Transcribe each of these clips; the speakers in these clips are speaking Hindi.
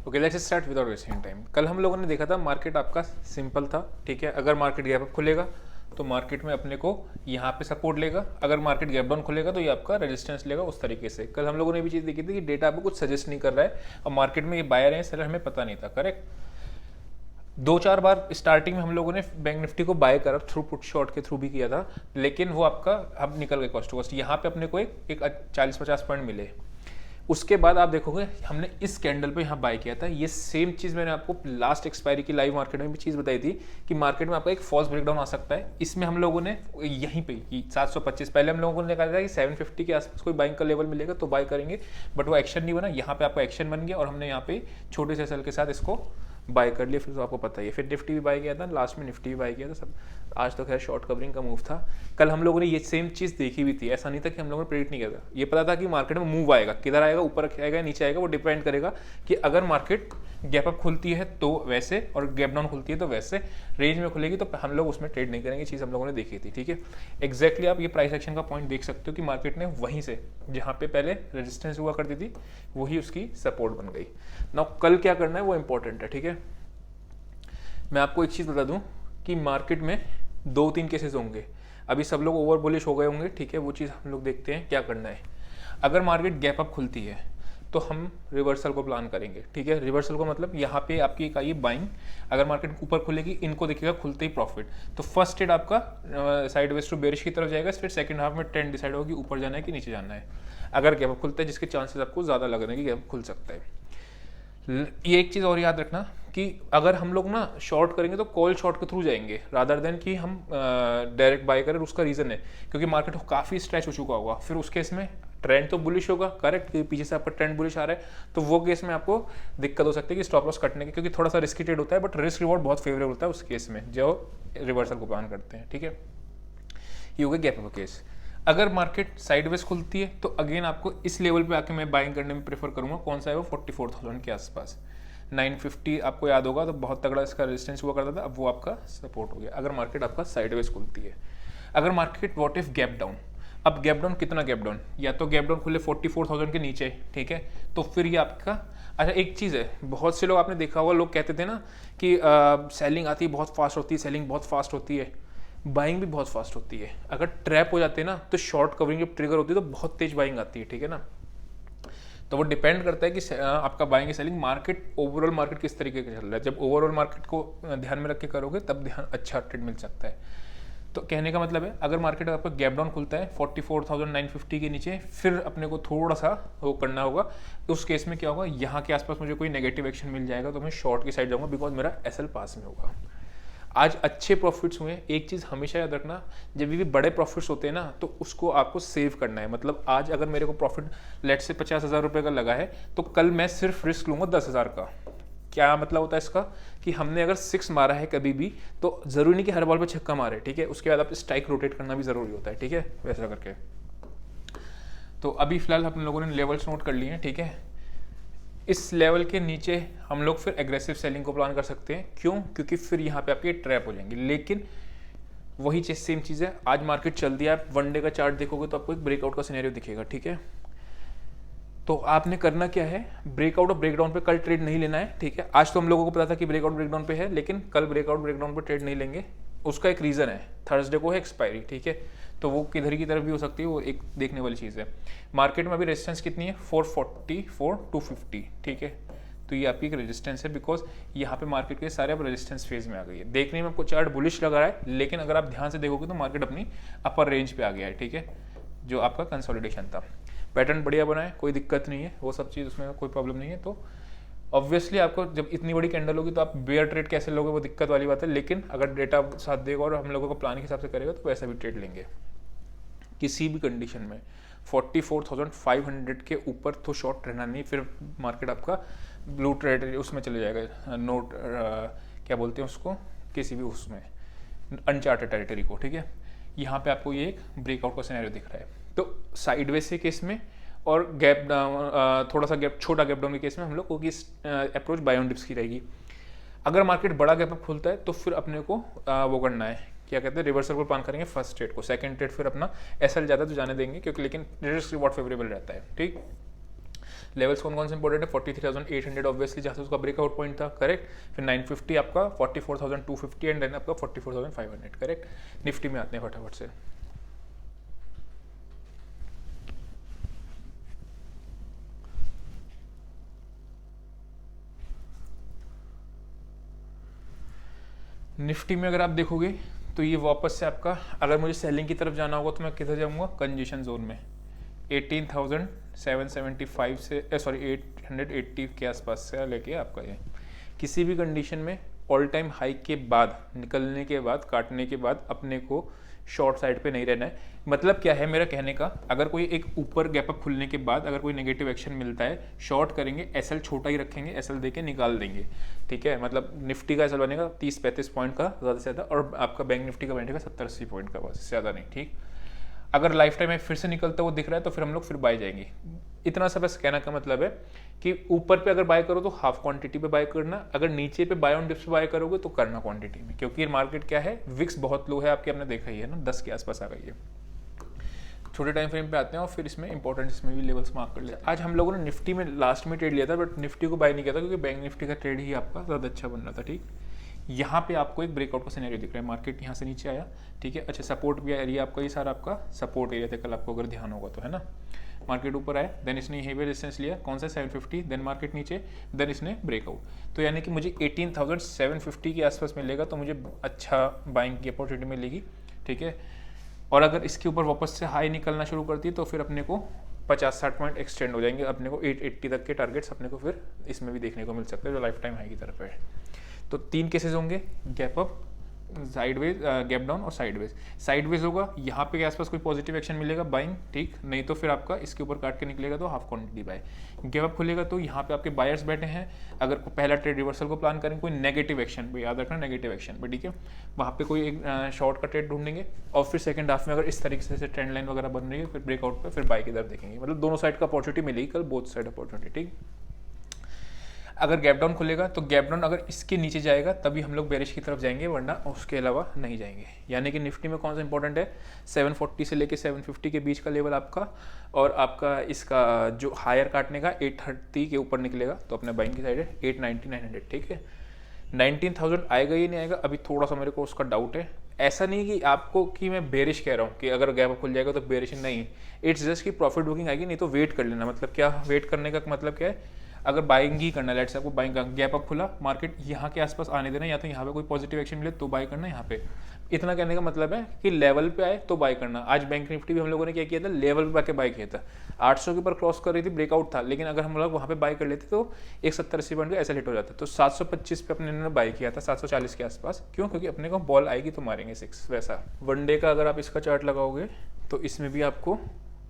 Okay, let's start without wasting time. कल हम लोगों ने देखा था मार्केट आपका सिंपल था, ठीक है। अगर मार्केट गैप अप खुलेगा तो मार्केट में अपने को यहाँ पे सपोर्ट लेगा, अगर मार्केट गैप डाउन खुलेगा तो ये आपका रेजिस्टेंस लेगा। उस तरीके से कल हम लोगों ने भी चीज़ देखी थी कि डेटा आपको कुछ सजेस्ट नहीं कर रहा है और मार्केट में ये बायर है सेलर हमें पता नहीं था, करेक्ट। दो चार बार स्टार्टिंग में हम लोगों ने बैंक निफ्टी को बाय करा, थ्रू पुट शॉर्ट के थ्रू भी किया था, लेकिन वो आपका अब निकल गए कॉस्ट टू कॉस्ट। यहाँ पे अपने को एक 40-50 पॉइंट मिले। उसके बाद आप देखोगे हमने इस कैंडल पे यहाँ बाय किया था। ये सेम चीज़ मैंने आपको लास्ट एक्सपायरी की लाइव मार्केट में भी चीज़ बताई थी कि मार्केट में आपका एक फॉल्स ब्रेकडाउन आ सकता है। इसमें हम लोगों ने यहीं पे 725 पहले हम लोगों ने कहा था कि 750 के आसपास कोई बाइंग का लेवल मिलेगा तो बाय करेंगे, बट वो एक्शन नहीं बना। यहाँ पे आपका एक्शन बन गया और हमने यहाँ पे छोटे से सेल के साथ इसको बाय कर लिया। फिर तो आपको पता ही है, फिर निफ्टी भी बाय किया था, लास्ट में निफ्टी भी बाय किया था सब। आज तो खैर शॉर्ट कवरिंग का मूव था। कल हम लोगों ने ये सेम चीज़ देखी भी थी, ऐसा नहीं था कि हम लोगों ने प्रेडिक्ट नहीं किया था। ये पता था कि मार्केट में मूव आएगा, किधर आएगा, ऊपर आएगा नीचे आएगा, वो डिपेंड करेगा कि अगर मार्केट गैप अप खुलती है तो वैसे और गैप डाउन खुलती है तो वैसे रेंज में खुलेगी तो हम लोग उसमें ट्रेड नहीं करेंगे। चीज़ हम लोगों ने देखी थी, ठीक है। एग्जैक्टली आप ये प्राइस एक्शन का पॉइंट देख सकते हो कि मार्केट ने वहीं से जहाँ पे पहले रेजिस्टेंस हुआ करती थी वही उसकी सपोर्ट बन गई। नाउ कल क्या करना है वो इंपॉर्टेंट है, ठीक है। मैं आपको एक चीज़ बता दूं कि मार्केट में 2-3 केसेस होंगे। अभी सब लोग ओवर बुलिश हो गए होंगे, ठीक है। वो चीज़ हम लोग देखते हैं क्या करना है। अगर मार्केट गैप अप खुलती है तो हम रिवर्सल को प्लान करेंगे, ठीक है। रिवर्सल को मतलब यहाँ पे आपकी एक आई बाइंग, अगर मार्केट ऊपर खुलेगी इनको दिखेगा खुलते ही प्रॉफिट, तो फर्स्ट ट्रेड आपका साइड वेज टू बेरिश की तरफ जाएगा। फिर सेकंड हाफ में ट्रेंड डिसाइड होगी ऊपर जाना है कि नीचे जाना है। अगर गैप अप खुलता है जिसके चांसेस आपको ज़्यादा लग रहे हैं कि गैप खुल सकता है। ये एक चीज़ और याद रखना कि अगर हम लोग ना शॉर्ट करेंगे तो कॉल शॉर्ट के थ्रू जाएंगे रादर देन कि हम डायरेक्ट बाय करें। उसका रीज़न है क्योंकि मार्केट काफ़ी स्ट्रेच हो चुका होगा, फिर उस केस में ट्रेंड तो बुलिश होगा, करेक्ट, पीछे से आपका ट्रेंड बुलिश आ रहा है, तो वो केस में आपको दिक्कत हो सकती है कि स्टॉप लॉस कटने की, क्योंकि थोड़ा सा रिस्की ट्रेड होता है बट रिस्क रिवॉर्ड बहुत फेवरेबल होता है उस केस में जो रिवर्सल को प्लान करते हैं, ठीक है। ये हो गया गैप अप केस। अगर मार्केट साइडवेज खुलती है तो अगेन आपको इस लेवल पे आके मैं बाइंग करने में प्रेफर करूंगा। कौन सा है वो 44,000 के आसपास। 950 आपको याद होगा तो बहुत तगड़ा इसका रेजिस्टेंस हुआ करता था, अब वो आपका सपोर्ट हो गया अगर मार्केट आपका साइडवेज खुलती है। अगर market what if gap down, अब गैप डाउन कितना गैप डाउन, या तो गैप डाउन खुले 44,000 के नीचे, ठीक है, तो फिर ये आपका अच्छा एक चीज़ है। बहुत से लोग आपने देखा होगा, लोग कहते थे ना कि सेलिंग आती है बहुत फास्ट होती है, सेलिंग बहुत फास्ट होती है, बाइंग भी बहुत फास्ट होती है। अगर ट्रैप हो जाते हैं ना तो शॉर्ट कवरिंग जब ट्रिगर होती है तो बहुत तेज बाइंग आती है, ठीक है ना। तो वो डिपेंड करता है कि आपका buying selling market overall market किस तरीके का चल रहा है। जब ओवरऑल मार्केट को ध्यान में रख के करोगे तब ध्यान अच्छा ट्रेड मिल सकता है। तो कहने का मतलब है अगर मार्केट आपका गैप डाउन खुलता है 44,950 के नीचे, फिर अपने को थोड़ा सा वो करना होगा। उस केस में क्या होगा, यहाँ के आसपास मुझे कोई नेगेटिव एक्शन मिल जाएगा तो मैं शॉर्ट की साइड जाऊँगा बिकॉज मेरा एसएल पास में होगा। आज अच्छे प्रॉफिट्स हुए, एक चीज़ हमेशा याद रखना, जब भी बड़े प्रॉफिट्स होते हैं ना तो उसको आपको सेव करना है। मतलब आज अगर मेरे को प्रॉफिट लेट से 50,000 रुपये का लगा है तो कल मैं सिर्फ रिस्क लूँगा 10,000 का। क्या मतलब होता है इसका कि हमने अगर 6 मारा है कभी भी तो ज़रूरी नहीं कि हर बॉल पे छक्का मारे, ठीक है। उसके बाद आप स्ट्राइक रोटेट करना भी ज़रूरी होता है, ठीक है, वैसा करके। तो अभी फिलहाल हम लोगों ने लेवल्स नोट कर लिए हैं, ठीक है। इस लेवल के नीचे हम लोग फिर एग्रेसिव सेलिंग को प्लान कर सकते हैं। क्यों? क्योंकि फिर यहाँ पे आपके ट्रैप हो जाएंगे। लेकिन वही चीज़ सेम चीज़ है, आज मार्केट चल दिया, आप वन डे का चार्ट देखोगे तो आपको एक ब्रेकआउट का सिनेरियो दिखेगा, ठीक है। तो आपने करना क्या है, ब्रेकआउट और ब्रेकडाउन पे कल ट्रेड नहीं लेना है, ठीक है। आज तो हम लोगों को पता था कि ब्रेकआउट ब्रेकडाउन पे है, लेकिन कल ब्रेकआउट ब्रेकडाउन पे ट्रेड नहीं लेंगे। उसका एक रीज़न है, थर्सडे को है एक्सपायरी, ठीक है। तो वो किधर की तरफ भी हो सकती है, वो एक देखने वाली चीज़ है। मार्केट में अभी रेजिस्टेंस कितनी है, 444 250, ठीक है। तो ये आपकी एक रेजिस्टेंस है बिकॉज यहाँ पे मार्केट के सारे अब रेजिस्टेंस फेज में आ गई है। देखने में आपको चार्ट बुलिश लग रहा है, लेकिन अगर आप ध्यान से देखोगे तो मार्केट अपनी अपर रेंज पे आ गया है, ठीक है, जो आपका कंसोलिडेशन था। पैटर्न बढ़िया बना है, कोई दिक्कत नहीं है, वो सब चीज़ उसमें कोई प्रॉब्लम नहीं है। तो ऑब्वियसली आपको जब इतनी बड़ी कैंडल होगी तो आप बेयर ट्रेड कैसे लोगे वो दिक्कत वाली बात है, लेकिन अगर डेटा साथ देगा और हम लोगों को प्लान के हिसाब से करेगा तो वैसा भी ट्रेड लेंगे किसी भी कंडीशन में। 44,500 के ऊपर तो शॉर्ट रहना नहीं, फिर मार्केट आपका ब्लू ट्रेड उसमें चले जाएगा, नोट क्या बोलते हैं उसको, किसी भी उसमें अनचार्टेड टेरिटरी को, ठीक है। यहाँ पे आपको ये एक ब्रेकआउट का सिनेरियो दिख रहा है। तो साइडवेज के केस में और गैप डाउन, थोड़ा सा गैप, छोटा गैप डाउन के केस में हम लोग की अप्रोच बाय ऑन डिप्स की रहेगी। अगर मार्केट बड़ा गैप अप खुलता है तो फिर अपने को वो करना है, क्या कहते हैं, रिवर्सल को प्लान करेंगे फर्स्ट ट्रेड को। सेकंड ट्रेड फिर अपना एसएल ज़्यादा तो जाने देंगे क्योंकि लेकिन रिस्क रिवॉर्ड फेवरेबल रहता है, ठीक। लेवल्स कौन कौन से इंपॉर्टेंट है, 43,800 ऑब्वियसली जहाँ से उसका ब्रेकआउट पॉइंट था, करेक्ट। फिर 950 आपका, 44,250 एंड देन आपका 44,500, करेक्ट। निफ्टी में आते हैं फटाफट से। निफ्टी में अगर आप देखोगे तो ये वापस से आपका, अगर मुझे सेलिंग की तरफ जाना होगा तो मैं किधर जाऊँगा, कंजेशन जोन में 18,775 से 880 के आसपास से लेके आपका ये किसी भी कंडीशन में ऑल टाइम हाई के बाद निकलने के बाद काटने के बाद अपने को शॉर्ट साइड पे नहीं रहना है। मतलब क्या है मेरा कहने का, अगर कोई एक ऊपर गैप अप खुलने के बाद अगर कोई नेगेटिव एक्शन मिलता है, शॉर्ट करेंगे, एसएल छोटा ही रखेंगे, एसएल देके निकाल देंगे, ठीक है। मतलब निफ्टी का एसएल बनेगा 30-35 पॉइंट का ज़्यादा से ज़्यादा, और आपका बैंक निफ्टी का बनेगा 70-80 पॉइंट का, बस ज़्यादा नहीं, ठीक। अगर लाइफ टाइम में फिर से निकलता हुआ दिख रहा है तो फिर हम लोग फिर बाय जाएंगे। इतना सा बस कहना का मतलब है कि ऊपर पे अगर बाय करो तो हाफ क्वांटिटी पे बाय करना, अगर नीचे पे बाय ऑन डिप्स पे बाय करोगे तो करना क्वांटिटी में, क्योंकि मार्केट क्या है, विक्स बहुत लो है आपके, आपने देखा ही है ना, 10 के आसपास आ गई है। छोटे टाइम फ्रेम पे आते हैं और फिर इसमें इंपॉर्टेंट इसमें भी लेवल्स मार्क कर लेते हैं। आज हम लोगों ने निफ्टी में लास्ट में ट्रेड लिया था, बट निफ्टी को बाय नहीं किया था क्योंकि बैंक निफ्टी का ट्रेड ही आपका ज़्यादा अच्छा बन रहा था, ठीक। यहाँ पे आपको एक ब्रेकआउट का सिनेरियो दिख रहा है, मार्केट यहाँ से नीचे आया, ठीक है। अच्छा, सपोर्ट भी एरिया आपका, ये सारा आपका सपोर्ट एरिया था कल, आपको अगर ध्यान होगा तो, है ना। मार्केट ऊपर आया, देन इसने हेवी रेजिस्टेंस लिया, कौन सा 750, देन मार्केट नीचे, देन इसने ब्रेकआउट। तो यानी कि मुझे 18,750 के आसपास मिलेगा तो मुझे अच्छा बाइंग की अपॉर्चुनिटी मिलेगी, ठीक है। और अगर इसके ऊपर वापस से हाई निकलना शुरू करती है तो फिर अपने को 50-60 पॉइंट एक्सटेंड हो जाएंगे, अपने को 880 तक के टारगेट्स अपने को फिर इसमें भी देखने को मिल सकते हैं, जो लाइफ टाइम हाई की तरफ है। तो 3 केसेस होंगे, gap up, sideways, gap down और साइडवेज। साइडवेज होगा यहाँ पे के आसपास कोई पॉजिटिव एक्शन मिलेगा बाइंग, ठीक, नहीं तो फिर आपका इसके ऊपर काट के निकलेगा तो half quantity by. Gap up खुलेगा तो यहाँ पे आपके बायर्स बैठे हैं, अगर पहला ट्रेड रिवर्सल को प्लान करें, कोई नेगेटिव एक्शन पे, याद रखना नेगेटिव एक्शन पे, ठीक है, वहाँ पे कोई एक शॉर्ट का ट्रेड ढूंढेंगे, और फिर सेकंड हाफ में अगर इस तरीके से ट्रेंड लाइन वगैरह बन रही है फिर ब्रेकआउट पे फिर बाय की तरफ देखेंगे। मतलब दोनों साइड का अपॉर्चुनिटी मिलेगी कल, बोथ साइड अपॉर्चुनिटी, ठीक। अगर गैप डाउन खुलेगा तो गैप डाउन अगर इसके नीचे जाएगा तभी हम लोग बेरिश की तरफ जाएंगे, वरना उसके अलावा नहीं जाएंगे। यानी कि निफ्टी में कौन सा इंपॉर्टेंट है, 740 से लेके 750 के बीच का लेवल आपका, और आपका इसका जो हायर काटने का 830 के ऊपर निकलेगा तो अपने बाइंग की साइड है 890-900, ठीक है। 19,000 आएगा ही नहीं आएगा, अभी थोड़ा सा मेरे को उसका डाउट है। ऐसा नहीं कि आपको कि मैं बेरिश कह रहा हूँ कि अगर गैप खुल जाएगा तो बेरिश नहीं, इट्स जस्ट कि प्रॉफिट बुकिंग आएगी, नहीं तो वेट कर लेना। मतलब क्या वेट करने का मतलब क्या है, अगर बाइंग ही करना है, लेट्स से आपको बाइंग का गैप अप खुला, मार्केट यहाँ के आसपास आने देना, या तो यहाँ पे कोई पॉजिटिव एक्शन मिले तो बाय करना यहाँ पे। इतना कहने का मतलब है कि लेवल पे आए तो बाय करना। आज बैंक निफ्टी भी हम लोगों ने क्या किया था, लेवल पे आके बाय किया था, 800 के ऊपर क्रॉस कर रही थी, ब्रेकआउट था, लेकिन अगर हम लोग वहाँ पे बाय कर लेते तो 170-80 पॉइंट का ऐसा हिट हो जाता। तो 725 पे अपने ने बाय किया था, 740 के आसपास। क्यों? क्योंकि अपने को बॉल आएगी तो मारेंगे 6 वैसा। वनडे का अगर आप इसका चार्ट लगाओगे तो इसमें भी आपको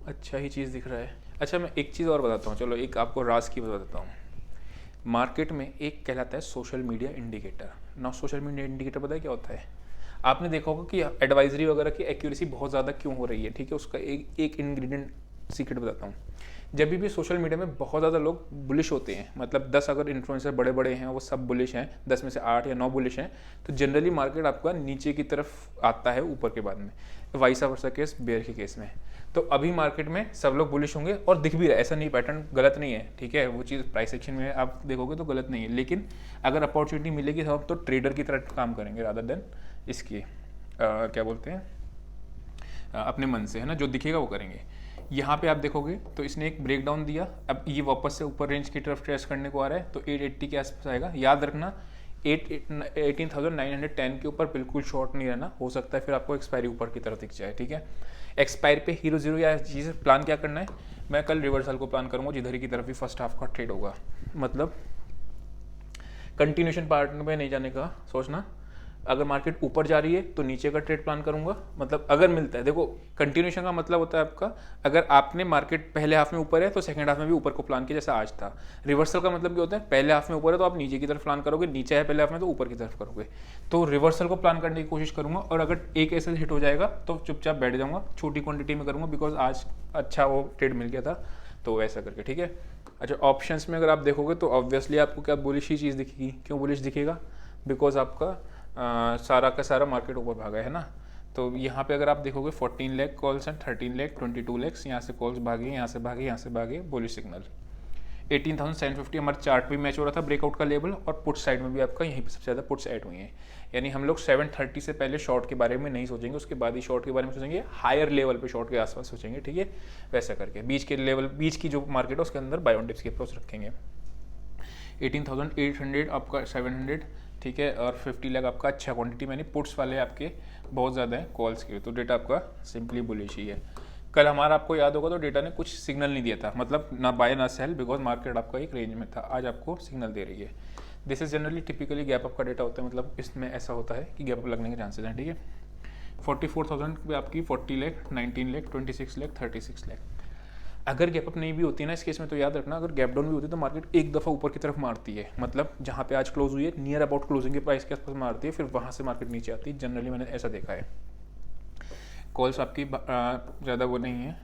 अच्छा ही चीज़ दिख रहा है। अच्छा, मैं एक चीज़ और बताता हूँ, चलो एक आपको राज की बता देता हूँ। मार्केट में एक कहलाता है सोशल मीडिया इंडिकेटर। ना सोशल मीडिया इंडिकेटर पता है क्या होता है? आपने देखा होगा कि एडवाइजरी वगैरह की एक्यूरेसी बहुत ज़्यादा क्यों हो रही है, ठीक है। उसका एक इंग्रेडिएंट सीक्रेट बताता हूँ। जब भी सोशल मीडिया में बहुत ज़्यादा लोग बुलिश होते हैं, मतलब 10 अगर इन्फ्लुएंसर बड़े बड़े हैं वो सब बुलिश हैं, 10 में से 8 या 9 बुलिश हैं, तो जनरली मार्केट आपका नीचे की तरफ आता है ऊपर के बाद में। वाइसा वर्सा केस बेयर के केस में। तो अभी मार्केट में सब लोग बुलिश होंगे और दिख भी रहा है, ऐसा नहीं, पैटर्न गलत नहीं है, ठीक है। वो चीज़ प्राइस एक्शन में आप देखोगे तो गलत नहीं है, लेकिन अगर अपॉर्चुनिटी मिलेगी तो हम तो ट्रेडर की तरह काम करेंगे रादर देन इसकी क्या बोलते हैं अपने मन से, है ना, जो दिखेगा वो करेंगे। यहाँ पे आप देखोगे तो इसने एक ब्रेकडाउन दिया, अब ये वापस से ऊपर रेंज की तरफ ट्रेस करने को आ रहा है, तो 880 के आसपास आएगा। याद रखना 18,910 के ऊपर बिल्कुल शॉर्ट नहीं रहना, हो सकता है फिर आपको एक्सपायरी ऊपर की तरफ दिख जाए, ठीक है। एक्सपायरी पे हीरो जीरो या चीज़ प्लान क्या करना है, मैं कल रिवर्सल को प्लान करूँगा जिधर की तरफ भी फर्स्ट हाफ का ट्रेड होगा, मतलब कंटिन्यूशन पार्ट में नहीं जाने का सोचना। अगर मार्केट ऊपर जा रही है तो नीचे का ट्रेड प्लान करूंगा, मतलब अगर मिलता है, देखो कंटिन्यूशन का मतलब होता है आपका, अगर आपने मार्केट पहले हाफ में ऊपर है तो सेकंड हाफ में भी ऊपर को प्लान किया जैसा आज था। रिवर्सल का मतलब क्या होता है, पहले हाफ में ऊपर है तो आप नीचे की तरफ प्लान करोगे, नीचे है पहले हाफ में तो ऊपर की तरफ करोगे। तो रिवर्सल को प्लान करने की कोशिश करूंगा, और अगर एक ऐसे हिट हो जाएगा तो चुपचाप बैठ जाऊंगा, छोटी क्वांटिटी में करूंगा, बिकॉज आज अच्छा वो ट्रेड मिल गया था, तो वैसा करके, ठीक है। अच्छा, ऑप्शंस में अगर आप देखोगे तो ऑब्वियसली आपको क्या बुलिश ही चीज़ दिखेगी। क्यों बुलिश दिखेगा? बिकॉज आपका सारा का सारा मार्केट ऊपर भागा है ना। तो यहाँ पे अगर आप देखोगे 14 लाख कॉल्स एंड 13 लाख 22 लाख यहाँ से कॉल्स भागे, यहाँ से भागे, यहाँ से भागे, बुलिश सिग्नल। 18,750 हमारा चार्ट भी मैच हो रहा था ब्रेकआउट का लेवल, और पुट साइड में भी आपका यहीं पे सबसे ज़्यादा पुट्स ऐड हुई हैं। यानी हम लोग 730 से पहले शॉर्ट के बारे में नहीं सोचेंगे, उसके बाद ही शॉर्ट के बारे में सोचेंगे, हायर लेवल पे शॉर्ट के आसपास सोचेंगे, ठीक है। वैसा करके बीच के लेवल, बीच की जो मार्केट है उसके अंदर बाय ऑन डिप्स की अप्रोच रखेंगे। 18,800 आपका 700, ठीक है, और 50 लाख आपका अच्छा क्वांटिटी, मैंने पुट्स वाले आपके बहुत ज़्यादा हैं कॉल्स के, तो डेटा आपका सिंपली बुलिश ही है। कल हमारा आपको याद होगा तो डेटा ने कुछ सिग्नल नहीं दिया था, मतलब ना बाय ना सेल, बिकॉज मार्केट आपका एक रेंज में था। आज आपको सिग्नल दे रही है। This is generally typically gap up का डेटा होता है, मतलब इसमें ऐसा होता है कि गैप अप लगने के चांसेस हैं, ठीक है। 44,000 पे आपकी 40 लाख, 19 लाख, 26 लाख, 36 लाख। अगर गैप अप नहीं भी होती है ना इस केस में, तो याद रखना, अगर गैप डाउन भी होती है तो मार्केट एक दफ़ा ऊपर की तरफ मारती है, मतलब जहाँ पे आज क्लोज हुई है नियर अबाउट क्लोजिंग के प्राइस के आसपास मारती है, फिर वहाँ से मार्केट नीचे आती है। जनरली मैंने ऐसा देखा है। कॉल्स आपकी ज़्यादा वो नहीं है,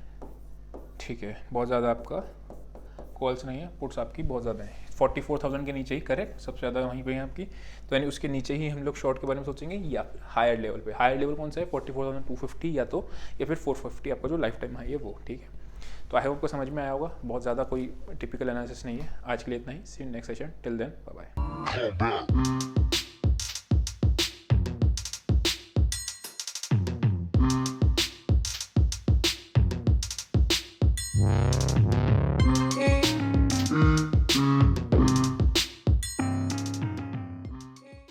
ठीक है, बहुत ज़्यादा आपका कॉल्स नहीं है, पुट्स आपकी बहुत ज़्यादा है। 44,000 के नीचे ही करेक्ट, सबसे ज़्यादा वहीं पे है आपकी, तो यानी उसके नीचे ही हम लोग शॉर्ट के बारे में सोचेंगे, या हायर लेवल पे। हायर लेवल कौन सा है? 44,250 या तो, या फिर 450 आपका जो लाइफ टाइम हाई है वो, ठीक है। तो आई होप को समझ में आया होगा, बहुत ज़्यादा कोई टिपिकल एनालिसिस नहीं है। आज के लिए इतना ही, see you next session, till then bye bye.